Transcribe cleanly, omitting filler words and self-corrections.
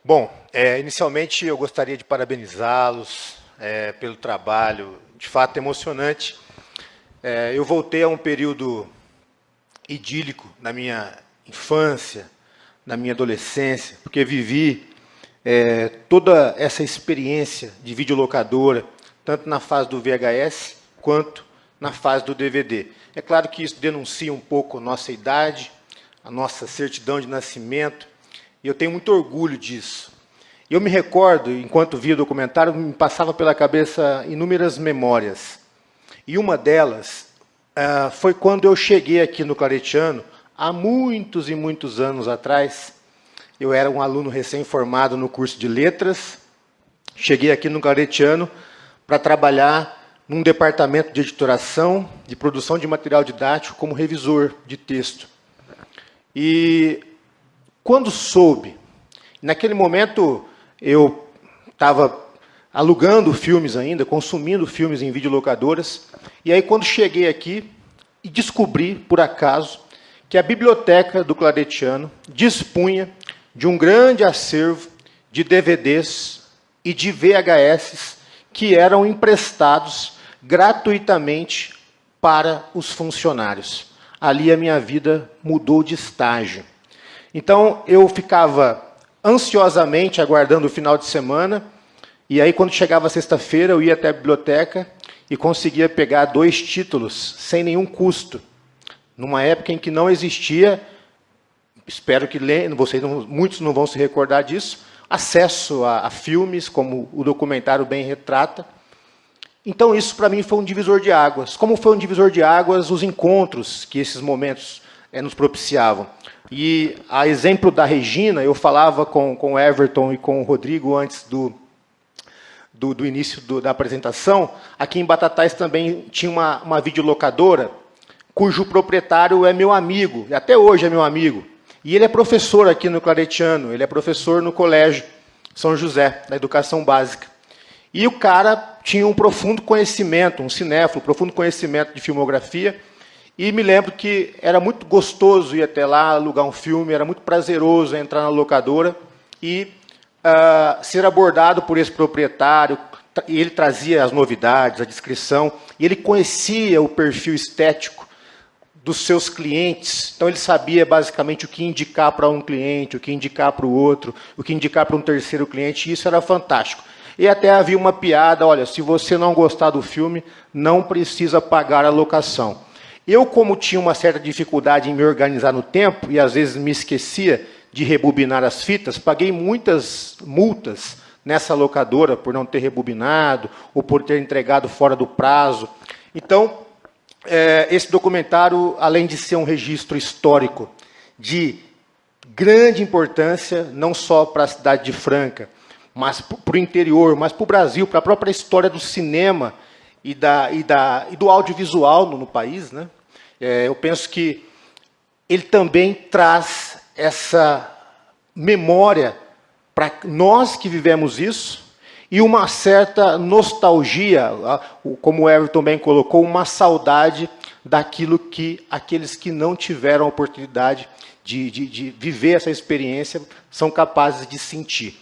Bom, inicialmente eu gostaria de parabenizá-los pelo trabalho, de fato emocionante. Eu voltei a um período idílico na minha infância, na minha adolescência, porque vivi toda essa experiência de videolocadora, tanto na fase do VHS quanto na fase do DVD. É claro que isso denuncia um pouco a nossa idade, a nossa certidão de nascimento, e eu tenho muito orgulho disso. Eu me recordo, enquanto via o documentário, me passava pela cabeça inúmeras memórias. E uma delas foi quando eu cheguei aqui no Claretiano, há muitos e muitos anos atrás. Eu era um aluno recém-formado no curso de letras. Cheguei aqui no Claretiano para trabalhar num departamento de editoração, de produção de material didático, como revisor de texto. E quando soube, naquele momento eu estava alugando filmes ainda, consumindo filmes em videolocadoras, e aí quando cheguei aqui e descobri, por acaso, que a biblioteca do Claretiano dispunha de um grande acervo de DVDs e de VHS que eram emprestados gratuitamente para os funcionários. Ali a minha vida mudou de estágio. Então, eu ficava ansiosamente aguardando o final de semana, e aí, quando chegava sexta-feira, eu ia até a biblioteca e conseguia pegar 2 títulos sem nenhum custo, numa época em que não existia, espero que muitos não vão se recordar disso, acesso a filmes, como o documentário bem retrata. Então, isso, para mim, foi um divisor de águas. Como foi um divisor de águas os encontros que esses momentos nos propiciavam. E, a exemplo da Regina, eu falava com o Everton e com o Rodrigo antes do início da apresentação, aqui em Batatais também tinha uma videolocadora, cujo proprietário é meu amigo, e até hoje é meu amigo. E ele é professor aqui no Claretiano, ele é professor no Colégio São José, da Educação Básica. E o cara tinha um profundo conhecimento, um cinéfilo, profundo conhecimento de filmografia, e me lembro que era muito gostoso ir até lá, alugar um filme, era muito prazeroso entrar na locadora e ser abordado por esse proprietário. E ele trazia as novidades, a descrição, e ele conhecia o perfil estético dos seus clientes. Então, ele sabia, basicamente, o que indicar para um cliente, o que indicar para o outro, o que indicar para um terceiro cliente, e isso era fantástico. E até havia uma piada, olha, se você não gostar do filme, não precisa pagar a locação. Eu, como tinha uma certa dificuldade em me organizar no tempo, e às vezes me esquecia de rebobinar as fitas, paguei muitas multas nessa locadora por não ter rebobinado, ou por ter entregado fora do prazo. Então, esse documentário, além de ser um registro histórico de grande importância, não só para a cidade de Franca, mas para o interior, mas para o Brasil, para a própria história do cinema e do audiovisual no país, né? Eu penso que ele também traz essa memória para nós que vivemos isso e uma certa nostalgia, como o Everton bem colocou, uma saudade daquilo que aqueles que não tiveram a oportunidade de viver essa experiência são capazes de sentir.